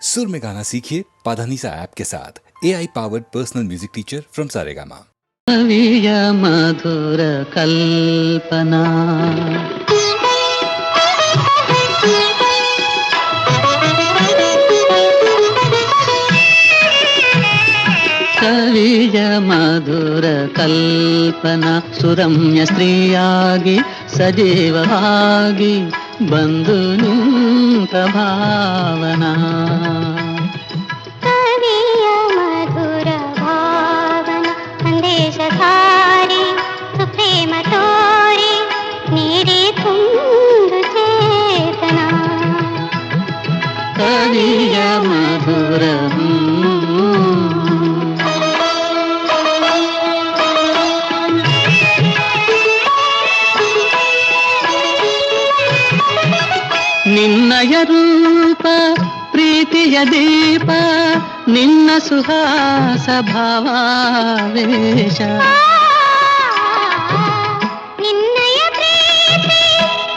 सुर में गाना सीखिए पाधानीसा ऐप के साथ AI powered personal music teacher from Saregama. कविय मधुर कल्पना ಕವಿಯ ಮಧುರ ಕಲ್ಪನಾ ಸುರಮ್ಯ ಸ್ತ್ರೀಯಾಗಿ ಸಜೀವವಾಗಿ ಬಂದು ನಿಂತ ಭಾವನಾ ಕವಿಯ ಮಧುರ ಭಾವನ ಸಂದೇಶ ಸಾರಿ ಸುಪ್ರೇಮ ತೋರಿ ನೀಡಿ ತುಂಬು ಚೇತನ ಕವಿಯ ಮಧುರ ನಿನ್ನಯ ರೂಪ ಪ್ರೀತಿಯ ದೀಪ ನಿನ್ನ ಸುಹಾಸ ಭಾವಾವೇಶ ನಿನ್ನಯ ಪ್ರೀತಿ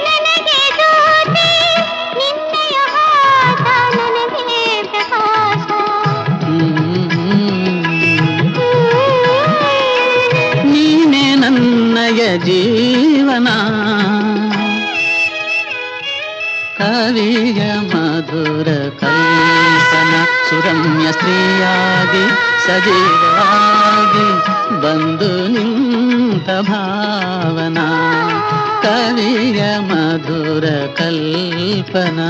ನನಗೆ ಜ್ಯೋತಿ ನಿನ್ನಯ ಹಾಸ ನನಗೆ ಪ್ರಕಾಶ ನೀನೇ ನನ್ನಯ ಜೀವನ ಕವಿಯ ಮಧುರ ಕಲ್ಪನಾ ಸುರಮ್ಯ ಸ್ತ್ರೀಯಾಗಿ ಸಜೀವವಾಗಿ ಬಂದು ನಿಂತ ಭಾವನಾ ಕವಿಯ ಮಧುರ ಕಲ್ಪನಾ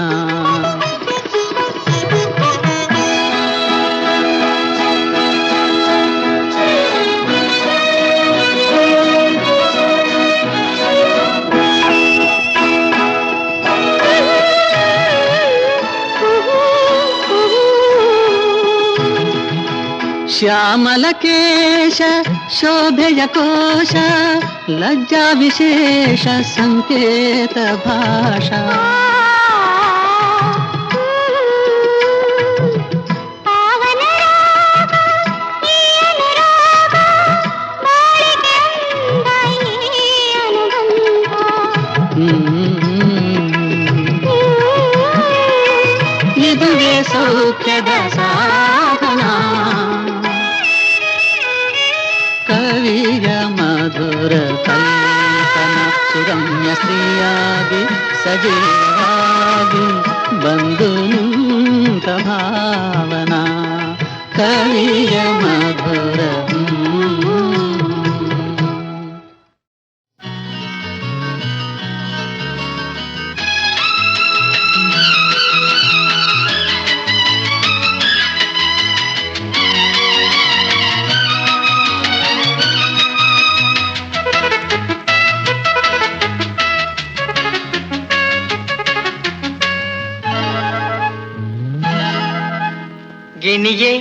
ಶ್ಯಾಮಲ ಕೇಶ ಶೋಭೆಯ ಕೋಶ ಲಜ್ಜಾ ವಿಶೇಷ ಸಂಕೇತ ಭಾಷಾ ಪಾವನ ರಾಗ ಈ ಅನುರಾಗ ಬಾಳಿಗೆ ಅಂದ ಈ ಅನುಬಂಧ ಇದುವೇ ಸೌಖ್ಯದ ಸಾಧನ ಕವಿಯ ಮಧುರ ಕಲ್ಪನಾ ಸುರಮ್ಯ ಸ್ತ್ರೀಯಾಗಿ ಸಜೀವಾಗಿ ಬಂದು ನಿಂತ ಭಾವನಾ ಕವಿಯ ಮಧುರ ಗಿಣಿಯೇ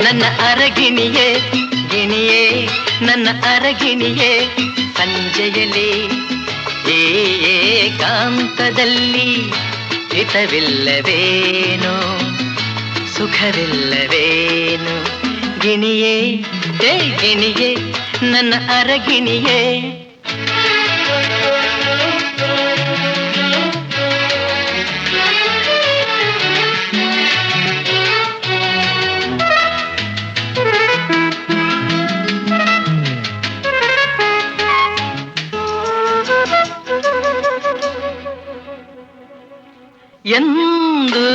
ನನ್ನ ಅರಗಿಣಿಯೇ ಗಿಣಿಯೇ ನನ್ನ ಅರಗಿಣಿಯೇ ಸಂಜೆಯಲ್ಲಿ ಏಕಾಂತದಲ್ಲಿ ಹಿತವಿಲ್ಲವೇನೋ ಸುಖವಿಲ್ಲವೇನೋ ಗಿಣಿಯೇ ಗಿಣಿಯೇ ನನ್ನ ಅರಗಿಣಿಯೇ ಎಂದು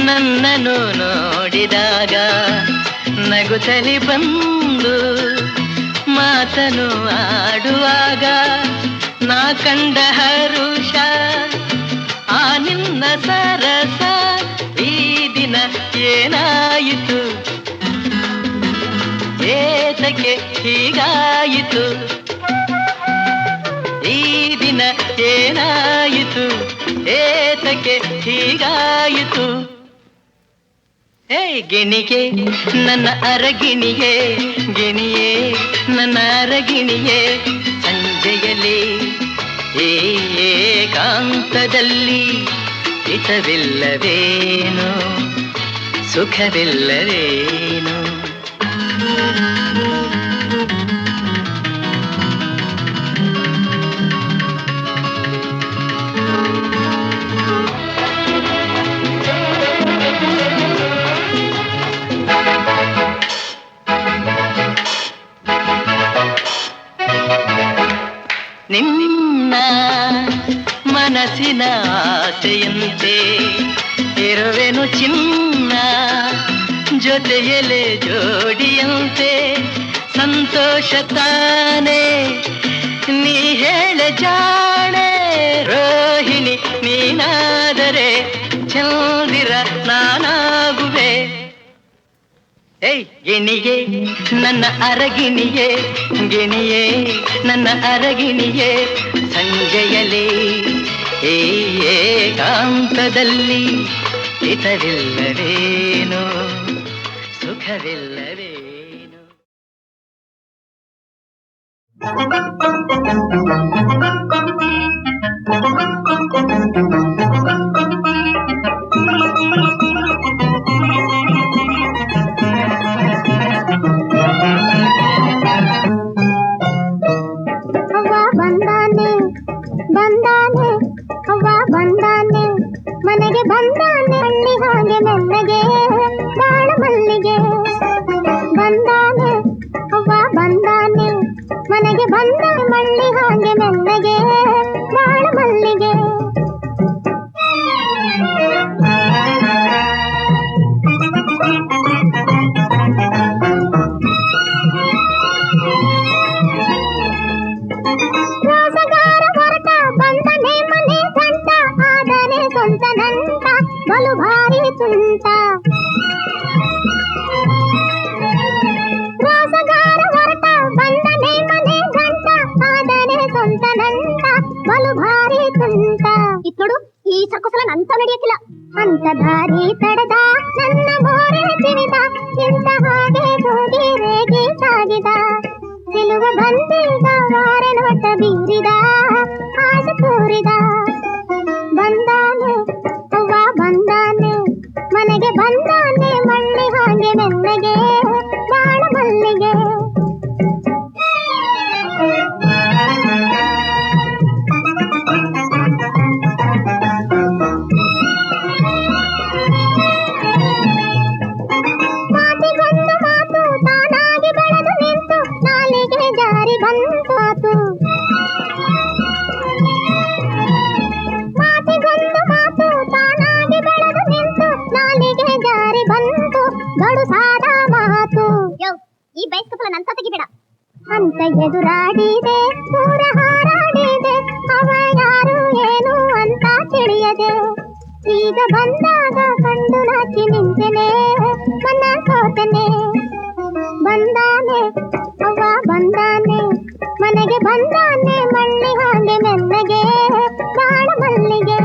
ನನ್ನನ್ನು ನೋಡಿದಾಗ ನಗುತ್ತಲಿ ಬಂದು ಮಾತನು ಆಡುವಾಗ ನಾ ಕಂಡ ಹರುಷ ಆ ನಿನ್ನ ಸರಸ ಈ ದಿನ ಏನಾಯಿತು ಏತಕ್ಕೆ ಹೀಗಾಯಿತು ಈ ದಿನ ಏನಾಯಿತು ಏತಕ್ಕೆ ಹೀಗಾಯಿತು ಹೇ ಗಿಣಿಗೆ ನನ್ನ ಅರಗಿಣಿಯೇ ಗಿಣಿಯೇ ನನ್ನ ಅರಗಿಣಿಯೇ ಸಂಜೆಯಲ್ಲಿ ಏಕಾಂತದಲ್ಲಿ ಹಿತವಿಲ್ಲವೇನೋ ಸುಖವಿಲ್ಲವೇನೋ ನಿನ್ನ ಮನಸ್ಸಿನ ಆಸೆಯಂತೆ ಇರುವೆನು ಚಿನ್ನ, ಜೊತೆಯಲೆ ಜೋಡಿಯಂತೆ ಸಂತೋಷ ತಾನೆ ನೀ ಹೇಳ ಜಾಣೆ. ರೋಹಿಣಿ ನೀನಾದರೆ ಚಂದಿರ ನಾನಾಗುವೆ. ಏಯ್ ಗಿಣಿಯೇ ನನ್ನ ಅರಗಿಣಿಯೇ, ಗಿಣಿಯೇ ನನ್ನ ಅರಗಿಣಿಯೇ, ಸಂಜೆಯಲೇ ಈ ಏಕಾಂತದಲ್ಲಿ ಹಿತವಿಲ್ಲವೇನೋ ಸುಖವಿಲ್ಲವೇನೋ. ಅವ್ವ ಬಂದಾನೆ ಬಂದಾನೆ, ಅವ್ವ ಬಂದಾನೆ ಮನೆಗೆ ಬಂದಾನೆ, ಹಳ್ಳಿ ಹಾಗೆ ಮೆಲ್ಲಗೆ ಬಾಳ ಮಲ್ಲಿಗೆ. ಬಂದಾನೆ ಅವ್ವ ಬಂದಾನೆ ಮನೆಗೆ ಬಂದಾನೆ, ಮಳ್ಳಿ ಹಾಗೆ ಮೆಲ್ಲಗೆ ಬಾಳ ಮಲ್ಲಿಗೆ. ರೋಸಗಾರ ಹೊರಟ ಬಂದನೆ ಮನೆ ಗಂಟ, ಆದರೆ ಸ್ವಂತ ನಂಟ ಬಲು ಭಾರಿ ತುಂಟ. ರೋಸಗಾರ ಹೊರಟ ಬಂದನೆ ಮನೆ ಗಂಟ, ಆದರೆ ಸ್ವಂತ ನಂಟ ಬಲು ಭಾರಿ ತುಂಟ. ಇತ್ ನೋಡು, ಈ ಸರ್ಕಸಲ ನಂತ ನಡೆಯಕ್ಕಿಲ್ಲ ಅಂತ ದಾರಿ ತಡದ ನನ್ನ ಮೋರೆ ತಿವಿದ, ಇಂತ ಹಾಗೆ ಹೋಗಿ ರೇಗಿ ಸಾಗಿದ. ನಿಲುವ ಬಂದೀಗ ವಾರ ನೋಟ ಬೀರಿದ, ಆಸೆ ತೋರಿದ. ಬಂದಾನೆ ಅವ್ವ ಬಂದಾನೆ ಮನೆಗೆ ಬಂದಾನೆ, ಮಳ್ಳಿ ಹಾಗೆ ಮೆಲ್ಲಗೆ ಬಾಳ ಮಲ್ಲಿಗೆ. ಮಾತಿಗೊಂದು ಮಾತು ತಾನಾಗಿ ಬೆಳೆದು ನಿಂತು, ನಾಲಿಗೆ ಜಾರಿ ಬಂತು. ಮಾತಿಗೊಂದು ಮಾತು ತಾನಾಗಿ ಬೆಳೆದು ನಿಂತು, ನಾಲಿಗೆ ಜಾರಿ ಬಂತು ಗಡುಸಾದ ಮಾತು. ಈ ಬೈಸ್ಕಪ್ಪಲ ನಂತ ತೆಗಿಬೇಡ ಅಂತ ಎದುರಾಡಿದೆ, ಪೂರ ಹಾರಾಡಿದೆ, ಅವ ಯಾರು ಏನು ಅಂತ ತಿಳಿಯದೆ. ಈಗ ಬಂದಾಗ ಕಂಡು ನಾಚಿ ನಿಂತೆನೆ, ಮನ ಸೋತನೆ. ಬಂದಾನೆ ಅವ್ವ ಬಂದಾನೆ ಮನೆಗೆ ಬಂದಾನೆ, ಮಳ್ಳಿ ಹಾಗೆ ಮೆಲ್ಲಗೆ ಬಾಳ ಮಲ್ಲಿಗೆ.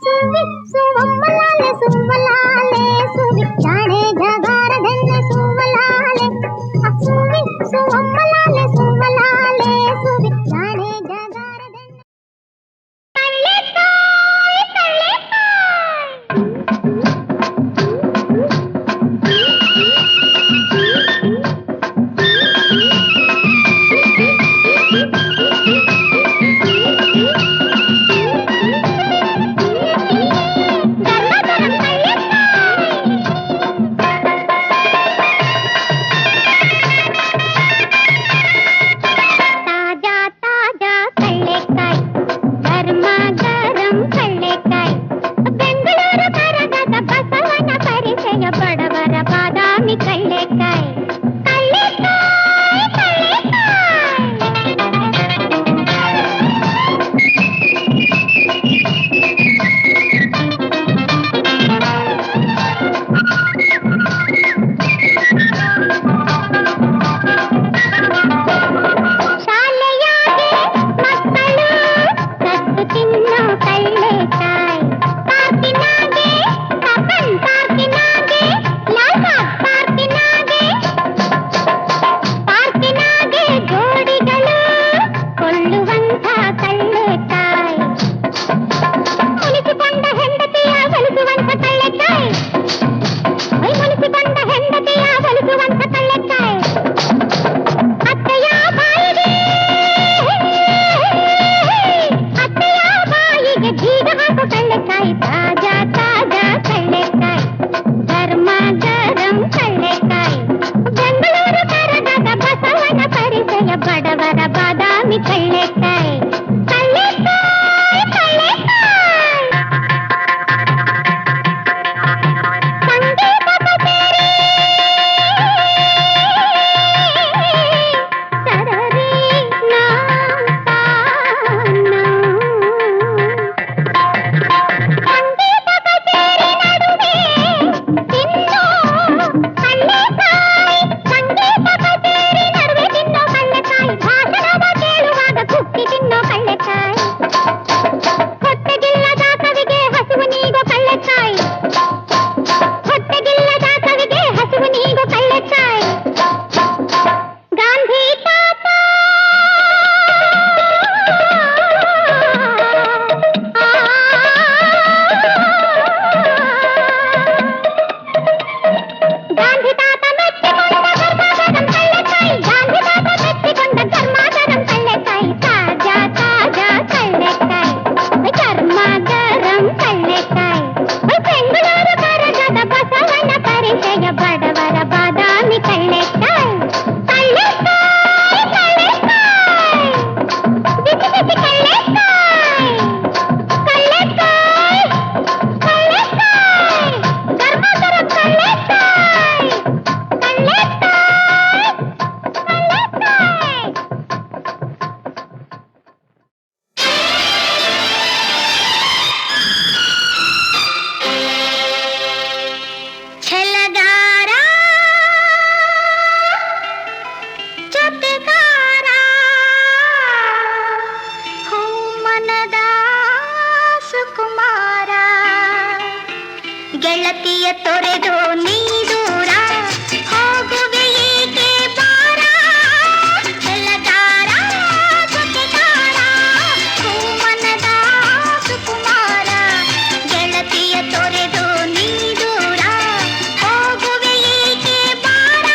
ಸುವಿ ಸುವಮ್ಮಲಾಲೆ ಸುಮ್ಮಲಾಲೆ, ಸುವಿ ಜಾಣೆ ಜಗಾರದೆನ್ನೆ ಸುಮ್ಮಲಾಲೆ. ಸುವಿ ಸುವಮ್ಮಲಾಲೆ ಸುಮ್ಮಲಾಲೆ, ಸುವಿ ಜಾಣೆ ಜಗಾರದೆನ್ನೆ. ಬಾದಾಮಿ ಕಳ್ಳೆಕಾಯಿ ಕಳ್ಳೆಕಾಯಿ ಕಳ್ಳೆಕಾಯಿ ಸಂಗೀತ ಕಚೇರಿ ಸರರಿ ಸಂಗೀತ ಕಚೇರಿ ನಡುವೆ ತಿನ್ನೋ ಕಳ್ಳೆಕಾಯಿ ಸಂಗೀತ ಕಚೇರಿ ನಡುವೆ ತಿನ್ನೋ ಕಳ್ಳೆಕಾಯಿ ಭಾಷಣವ ಕೇಳುವಾಗ ಕುಕ್ಕಿ ತಿನ್ನೋ ಕಳ್ಳೆಕಾಯಿ ಹೊಟ್ಟೆಗಿಲ್ಲದ ಕವಿಗೆ ಹಸಿವು ನೀಗೋ ಕಳ್ಳೆಕಾಯಿ ಹೊಟ್ಟೆಗಿಲ್ಲದ ಕವಿಗೆ ಹಸಿವು ನೀಗೋ ಕಳ್ಳೆಕಾಯಿ ಗಾಂಧಿ ತಾತ ಗಾಂಧಿ ತಾತ ಮೆಚ್ಚಿಕೊಂಡ ಗರ್ಭಾಗರಂ ಕಳ್ಳೆಕಾಯಿ ಗಾಂಧಿ ತಾತ ಮೆಚ್ಚಿಕೊಂಡ ಗರ್ಭಾಗರಂ ಕಳ್ಳೆಕಾಯಿ ತಾಜಾ ತಾಜಾ ಕಳ್ಳೆಕಾಯಿ ಗರ್ಭಾಗರಂ ಕಳ್ಳೆಕಾಯಿ ಬೆಂಗಳೂರು ಕರಗದ ಬಸವಣ್ಣ ಪರಿಚಯ ಬಡವರ ಬಾದಾಮಿ ಕಳ್ಳೆಕಾಯಿ ಕಳ್ಳೆಕಾಯಿ ಕಳ್ಳೆಕಾಯಿ ಬಿಸಿ ಬಿಸಿ ಕಳ್ಳೆಕಾಯಿ ಕಳ್ಳೆಕಾಯಿ ಕಳ್ಳೆಕಾಯಿ ಗರ್ಭಾಗರಂ ಕಳ್ಳೆಕಾಯಿ ಕಳ್ಳೆಕಾಯಿ ಕಳ್ಳೆಕಾಯಿ ಛಲಗಾರ ಜೊತೆಗಾರ ಹೂಮನದ ಸುಕುಮಾರ ಗೆಳತಿಯ ತೊರೆದು ನೀ ದೂರ ಹೋಗುವೆ ಏಕೆ ಬಾರ ಛಲಗಾರ ಜೊತೆಗಾರ ಹೂಮನದ ಸುಕುಮಾರ ಗೆಳತಿಯ ತೊರೆದು ನೀ ದೂರ ಹೋಗುವೆ ಏಕೆ ಬಾರ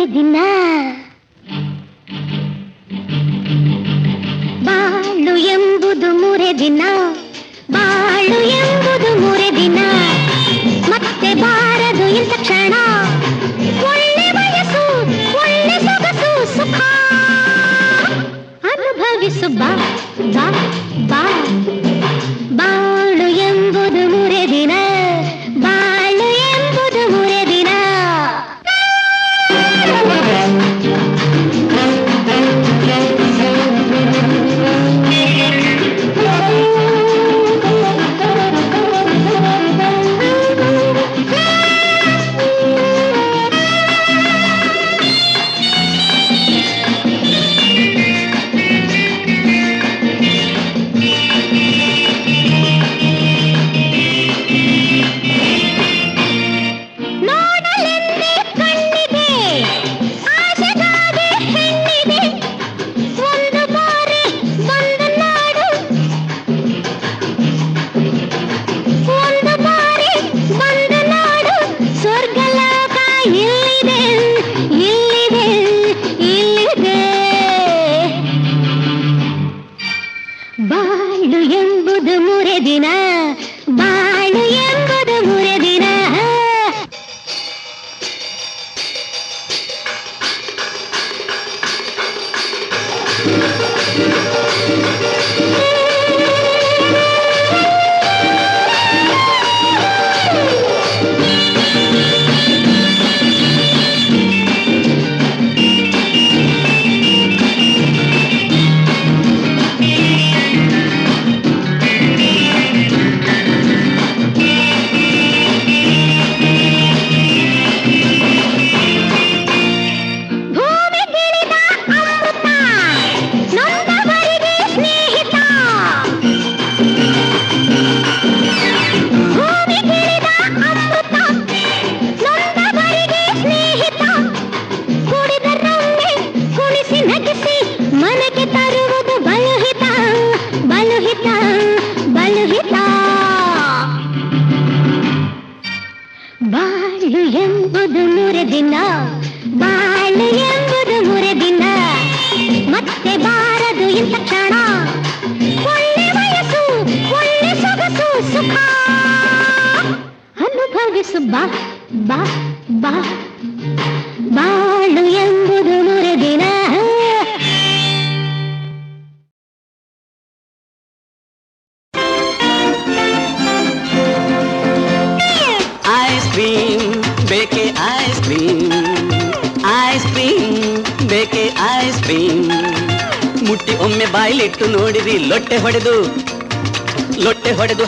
ಮುರಿದಿನ ಬಾಳು ಎಂಬುದು ಮುರಿದಿನ ಬಾಳು ಎಂಬುದು ಮುರಿದಿನ ಮತ್ತೆ ಬಾರದು ಇಂಥ ಕ್ಷಣ ಒಳ್ಳೆ ವಯಸ್ಸು ಒಳ್ಳೆ ಸೊಗಸು ಸುಖ ಅನುಭವಿಸು ಬಾ ಬಾ ಬಾ ಬಾಳು ಎಂಬುದು ಮುರಿದಿನ ಬಾಳು ಎಂಬುದು ಮುರಿದಿನ ಬಾಳು ಎಂಬುದು ಮುರಿದಿನ ಬಾಳು ಎಂಬುದು ಮುರಿದಿನ ಬಾಳು ಎಂಬುದು ಮುರಿದಿನ ಬಾಳು ಎಂಬುದು ಮುರಿದಿನ ಮತ್ತೆ ಬಾರದು ಇಂಥ ಕ್ಷಣ ಒಳ್ಳೆ ವಯಸ್ಸು ಒಳ್ಳೆ ಸೊಗಸು ಸುಖ ಅನುಭವಿಸು ಬಾ ಬಾ ಬಾ ಬಾಳು ಎಂಬುದು ಮುರಿದಿನ ಬೇಕೆ ಐಸ್ ಕ್ರೀಮ್ ಬೇಕೆ ಐಸ್ ಕ್ರೀಮ್ ಮುಟ್ಟಿ ಒಮ್ಮೆ ಬಾಯಿಲಿಟ್ಟು ನೋಡಿರಿ ಲೊಟ್ಟೆ ಹೊಡೆದು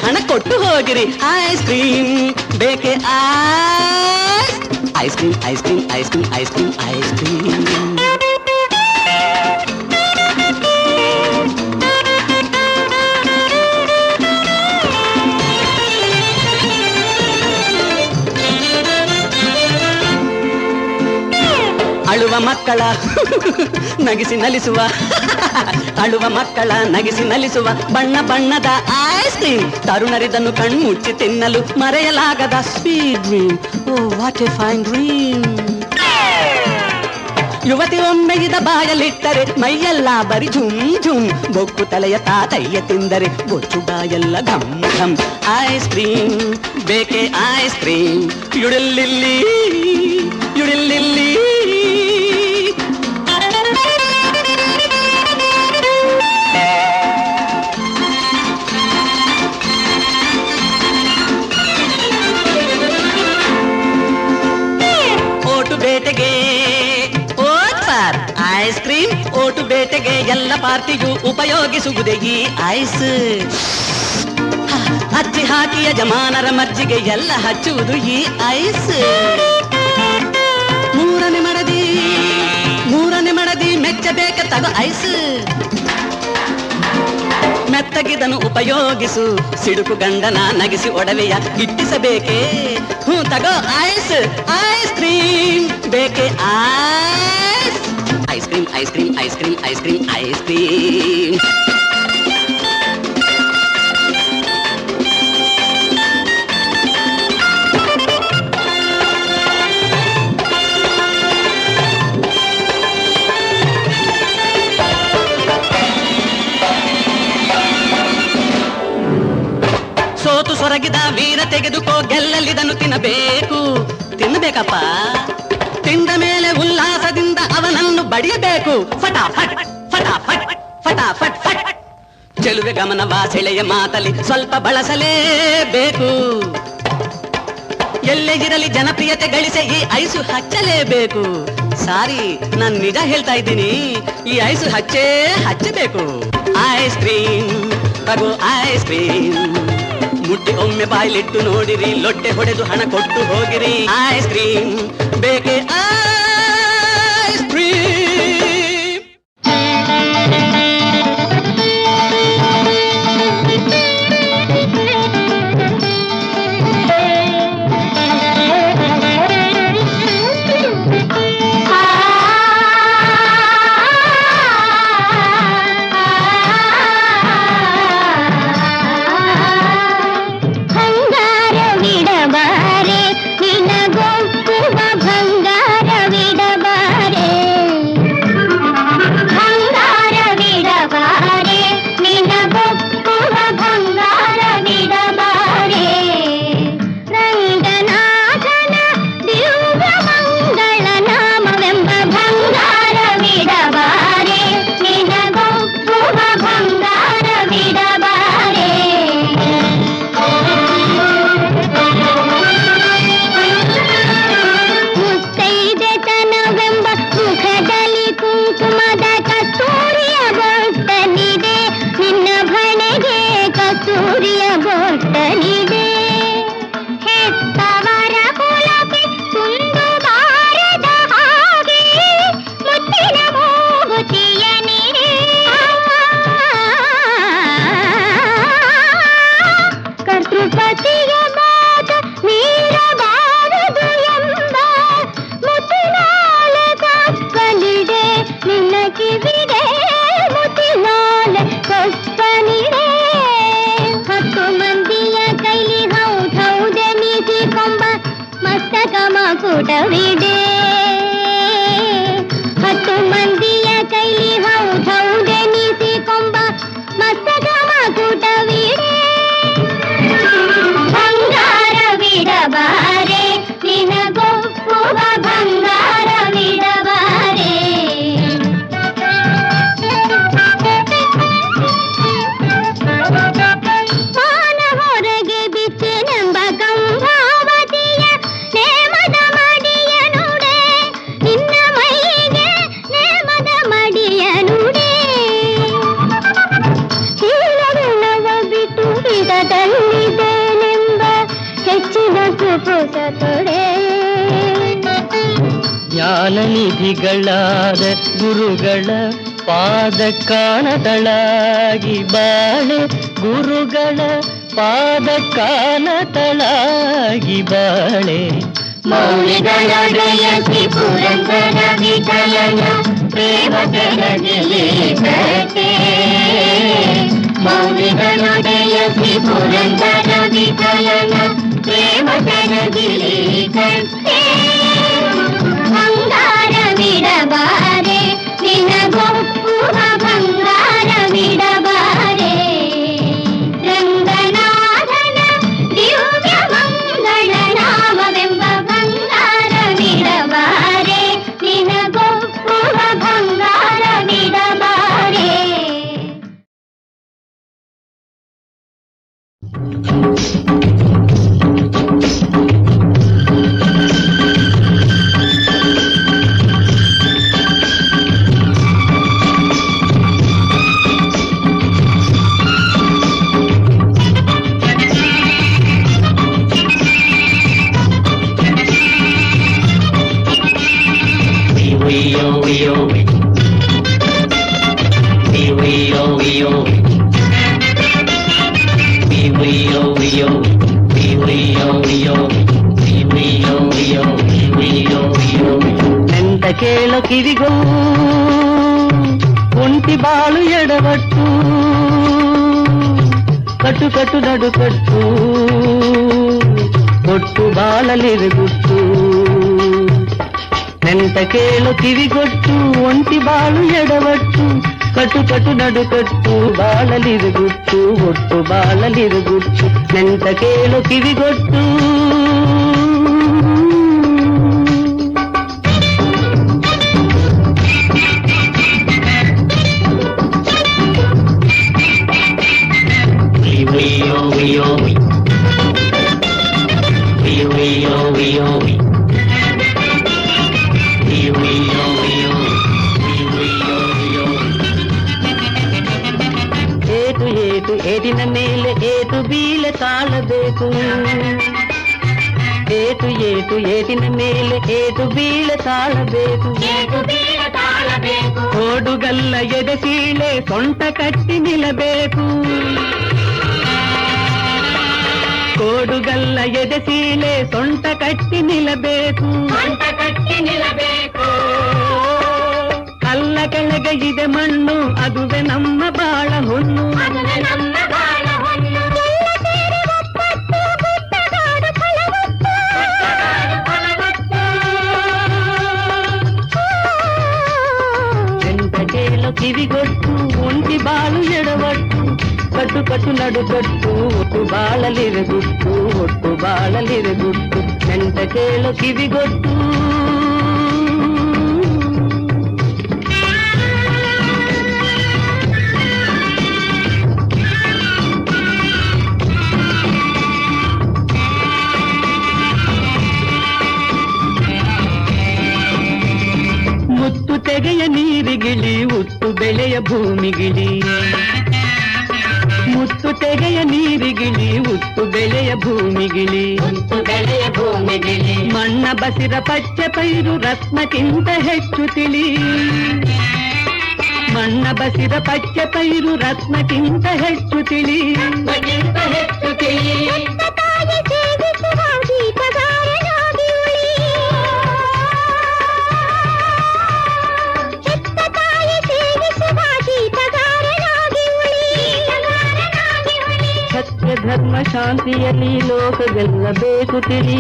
ಹಣ ಕೊಟ್ಟು ಹೋಗಿರಿ ಐಸ್ ಕ್ರೀಮ್ ಬೇಕೆ ice cream ice cream ice cream ice cream ice cream ಅಳುವ ಮಕ್ಕಳ ನಗಿಸಿ ನಲಿಸುವ ಅಳುವ ಮಕ್ಕಳ ನಗಿಸಿ ನಲಿಸುವ ಬಣ್ಣ ಬಣ್ಣದ ಐಸ್ ಕ್ರೀಮ್ ತರುಣರಿದನ್ನು ಕಣ್ಮುಚ್ಚಿ ತಿನ್ನಲು ಮರೆಯಲಾಗದ sweet dream oh what a fine dream ಯುವತಿ ಒಮ್ಮೆ ಇದ ಬಾಯಲ್ಲಿಟ್ಟರೆ ಮೈಯೆಲ್ಲ ಬರಿ ಝುಮ್ ಝುಮ್ ಬೊಕ್ಕು ತಲೆಯ ತಾತಯ್ಯ ತಿಂದರೆ ಬೊಚ್ಚು ಬಾಯೆಲ್ಲ ಘಮ್ ಘಮ್ ಐಸ್ ಕ್ರೀಮ್ ಬೇಕೆ ಐಸ್ ಕ್ರೀಮ್ ಯುಡಿಲ್ಲಿಲ್ಲಿ ಯುಡಿಲ್ಲಿಲ್ಲಿ ಬೇಟೆಗೆ ಓಟ್ಪಾರ್ ಐಸ್ ಕ್ರೀಮ್ ಓಟು ಬೇಟೆಗೆ ಎಲ್ಲ ಪಾರ್ಟಿಯೂ ಉಪಯೋಗಿಸುವುದೇ ಈ ಐಸ್ ಹಚ್ಚಿ ಹಾಕಿ ಯಜಮಾನರ ಮಜ್ಜಿಗೆ ಎಲ್ಲ ಹಚ್ಚುವುದು ಈ ಐಸ್ ಮೂರನೇ ಮಡದಿ ಮೆಚ್ಚಬೇಕ ತಗೋ ಐಸ್ ಮೆತ್ತಗಿದನು ಉಪಯೋಗಿಸು ಸಿಡುಕು ಗಂಡನ ನಗಿಸಿ ಒಡವೆಯ ಇಟ್ಟಿಸಬೇಕೆ ತಗೋ ಐಸ್ ಐಸ್ ಕ್ರೀಮ್ ಬೇಕೆ ice cream ice cream ice cream ice cream ice cream ತೆಗೆದುಕೋ ಗೆಲ್ಲಲಿದನ್ನು ತಿನ್ನಬೇಕು. ತಿನ್ನಬೇಕಪ್ಪ. ತಿಂದ ಮೇಲೆ ಉಲ್ಲಾಸದಿಂದ ಅವನನ್ನು ಬಡಿಯಬೇಕು. ಫಟಾಫಟ್ ಫಟಾಫಟ್ ಫಟಾಫಟ್ ಫಟ್. ಚೆಲುವೆ ಗಮನವ ಸೆಳೆಯ ಮಾತಲಿ ಸ್ವಲ್ಪ ಬಳಸಲೇಬೇಕು. ಎಲ್ಲೇ ಇರಲಿ ಜನಪ್ರಿಯತೆ ಗಳಿಸೆ ಈ ಐಸು ಹಚ್ಚಲೇಬೇಕು. ಸಾರಿ, ನಾನು ನಿಜ ಹೇಳ್ತಾ ಇದ್ದೀನಿ, ಈ ಐಸು ಹಚ್ಚಬೇಕು. ಐಸ್ ಕ್ರೀಮ್ ತಗೋ ಐಸ್ ಕ್ರೀಮ್, ಮುಟ್ಟಿ ಒಮ್ಮೆ ಬಾಯ್ಲಿಟ್ಟು ನೋಡಿರಿ, ಲೊಟ್ಟೆ ಹೊಡೆದು ಹಣ ಕೊಟ್ಟು ಹೋಗಿರಿ. ಐಸ್ ಕ್ರೀಮ್ ಬೇಕೆ ಐಸ್ ಕ್ರೀಮ್. ಕೂಟವಿದೆ 10 ಮಂದಿಯ ಕೈಲಿ ಹೌದೆನಿಸಿಕೊಂಬ ಮಸ್ತಕ ಕೂಟವಿದೆ. ಬಂಗಾರವಿಡಬಾರೆ ನಿನಗೊಪ್ಪುವ ಬಂಗಾರವಿಡಬಾರೆ. ಮಾನ ಹೊರಗೆ ಬಿಚ್ಚೆನೆಂಬ ಕಂಭಾವತಿಯ ನೇಮದ ಮಡಿಯ ನುಡೆ, ನಿನ್ನ ಮೈಗೆ ನೇಮದ ಮಡಿಯ ನುಡೆ. ಹೀಲವಿಲ್ಲವ ಬಿಟ್ಟು ಇದದಲ್ಲಿದ್ದೇನೆಂಬ ಹೆಚ್ಚಿನ ಕುಪುಸ ತೊಡೆ. ಜ್ಞಾನನಿಧಿಗಳಾದ ಗುರುಗಳ ಪಾದ ಕಾಣತಳಾಗಿ ಬಾಳೆ, ಗುರುಗಳ ಪಾದ ಕಾಣತಳಾಗಿ ಬಾಳೆ. ಮೌಲಿಗಳೊಡೆಯಸಿ ಪುರಂದರ ವಿಠಲನ ಪ್ರೇಮ ಬೆಳಗಿಲಿ ಕತೆ. ಮೌಲಿಗಳೊಡೆಯಸಿ ಪುರಂದರ ವಿಠಲನ ಪ್ರೇಮ ಬೆಳಗಿಲಿ ಕತೆ. ಬಂಗಾರವಿಡಬಾರೆ ನಿನಗೊಪ್ಪುವ ಬಂಗಾರವಿಡಬಾರೆ. ರಂಗನಾಥನ ದಿವ್ಯ ಮಂಗಳ ನಾಮವೆಂಬ ಬಂಗಾರವಿಡಬಾರೆ ನಿನಗೊಪ್ಪುವ ಬಂಗಾರವಿಡಬಾರೆ. ಎಂತ ಕೇಳೋ ಕಿವಿಗೋ ಒಂಟಿ ಬಾಳು ಎಡವಟ್ಟು, ಕಟ್ಟು ಕಟ್ಟು ನಡು ಕಟ್ಟು ಕೊಟ್ಟು ಬಾಳಲಿರುಗುಟ್ಟು. ನೆಂತ ಕೇಳೋ ಕಿವಿಗೊಟ್ಟು ಒಂಟಿ ಬಾಳು ಎಡವಟ್ಟು, ಕಟ್ಟು ಕಟ್ಟು ನಡುಕಟ್ಟು ಬಾಳಲಿರುಗುಟ್ಟು ಒಟ್ಟು ಬಾಳಲಿರುಗುಟ್ಟು ನೆಂತ ಕೇಳು ಕಿವಿಗೊಟ್ಟು ಏಟು ಏಟು ಏಟಿನ ಮೇಲೆ ಏಟು ಬೀಳೆ ತಾಳಬೇಕು ಏಟು ಏಟು ಏಟಿನ ಮೇಲೆ ಏಟು ಬೀಳೆ ತಾಳಬೇಕು ಓಡುಗಲ್ಲ ಎದೆ ಸೀಳೆ ಸೊಂಟ ಕಟ್ಟಿ ನಿಲ್ಲಬೇಕು ಕೋಡುಗಲ್ಲ ಎದೆ ಸೀಳೆ ಸೊಂಟ ಕಟ್ಟಿ ನಿಲ್ಲಬೇಕು ಕಲ್ಲ ಕೆಳಗೆ ಇದೆ ಮಣ್ಣು ಅದುವೆ ನಮ್ಮ ಬಾಳ ಹುಣ್ಣು ಎಂತ ಕೇಳು ಕಿವಿಗೊಟ್ಟು ಒಂಟಿ ಬಾಳು ಎಡವಟ್ಟು ಕಟ್ಟು ಕಟ್ಟು ನಡುಕಟ್ಟು ಒಟ್ಟು ಬಾಳಲಿರುಗುಟ್ಟು ಒಟ್ಟು ಬಾಳಲಿರುಗುಟ್ಟು ಎಂತ ಕೇಳು ಕಿವಿಗೊಟ್ಟು ಮುತ್ತು ತೆಗೆಯ ನೀರಿಗಿಳಿ ಉತ್ತು ಬೆಳೆಯ ಭೂಮಿಗಿಳಿ ಮುತ್ತು ತೆಗೆಯ ನೀರಿಗಿಳಿ ಉತ್ತು ಬೆಳೆಯ ಭೂಮಿಗಿಳಿ ಮಣ್ಣ ಬಸಿರ ಪಚ್ಚೆ ಪೈರು ರತ್ನಕ್ಕಿಂತ ಹೆಚ್ಚು ತಿಳಿ ಮಣ್ಣ ಬಸಿರ ಪಚ್ಚೆ ಪೈರು ರತ್ನಕ್ಕಿಂತ ಹೆಚ್ಚು ತಿಳಿ ಸತ್ಯ ಧರ್ಮ ಶಾಂತಿಯಲ್ಲಿ ಲೋಕ ಗೆಲ್ಲಬೇಕು ತಿಳಿ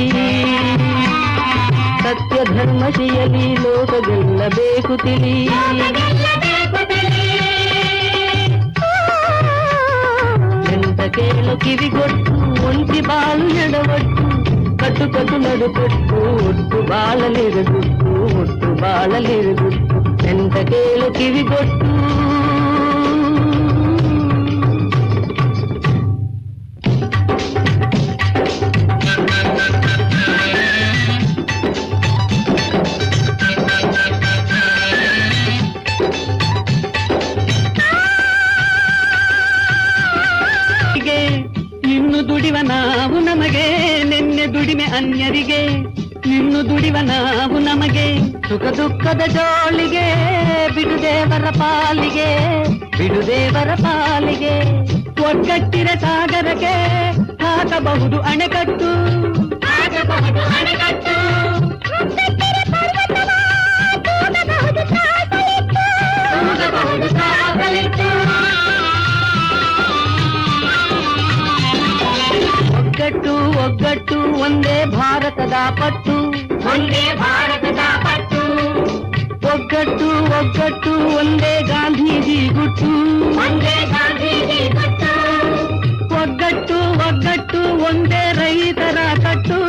ಸತ್ಯ ಧರ್ಮಶಿಯಲ್ಲಿ ಲೋಕ ಗೆಲ್ಲಬೇಕು ತಿಳಿ ಎಂತ ಕೇಳು ಕಿವಿಗೊಟ್ಟು ಒಂಟಿ ಬಾಳು ಎಡವಟ್ಟು ಕಟ್ಟು ಕಟ್ಟು ನಡುಕಟ್ಟು ಒಟ್ಟು ಬಾಳಲಿರುಗುಟ್ಟು ಒಟ್ಟು ಬಾಳಲಿರುಗುಟ್ಟು ಎಂತ ಕೇಳು ಕಿವಿಗೊಟ್ಟು ಇನ್ನು ದುಡಿವ ನಾವು ನಮಗೆ ನೆನ್ನೆ ದುಡಿಮೆ ಅನ್ಯರಿಗೆ ಇನ್ನು ದುಡಿವ ನಾವು ನಮಗೆ ಸುಖ ದುಃಖದ ಜೋಳಿಗೆ ಬಿಡುದೇವರ ಪಾಲಿಗೆ ಬಿಡುದೇವರ ಪಾಲಿಗೆ ಒಗ್ಗಟ್ಟಿರ ಸಾಗರಕ್ಕೆ ಹಾಕಬಹುದು ಅಣೆಕಟ್ಟು ಒಗ್ಗಟ್ಟು ಒಗ್ಗಟ್ಟು ಒಂದೇ ಭಾರತದ ಪಟ್ಟು ಒಗ್ಗಟ್ಟು ಒಗ್ಗಟ್ಟು ಒಂದೇ ಗಾಂಧೀಜಿ ಗುಟ್ಟು ಒಗ್ಗಟ್ಟು ಒಗ್ಗಟ್ಟು ಒಂದೇ ರೈತರ ಕಟ್ಟು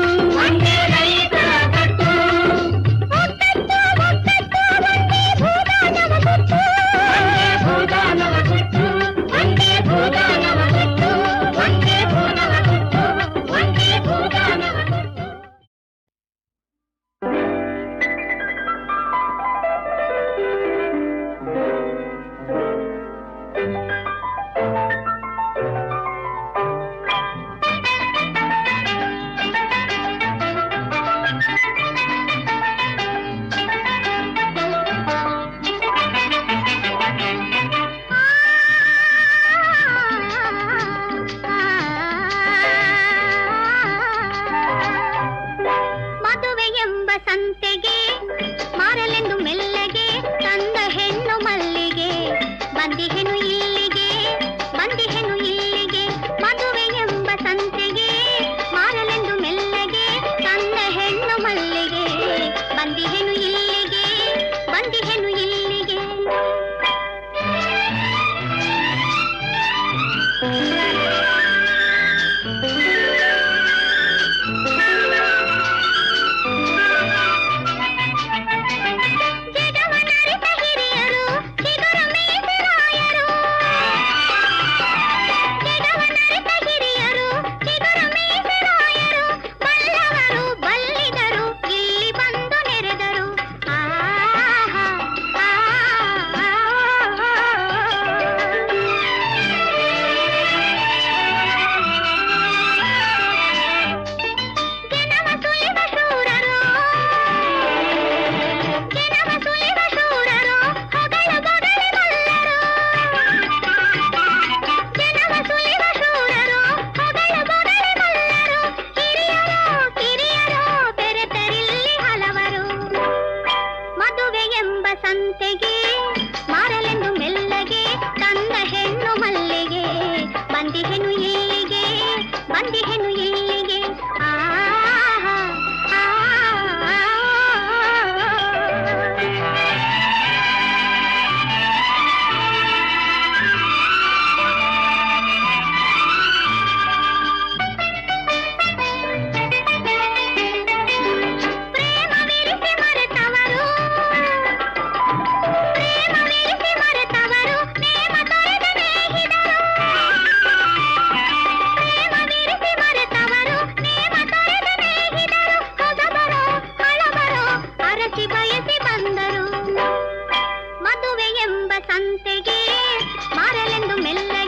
ಸಂತೆಗೆ ಮಾರಲೆಂದು ಮೆಲ್ಲ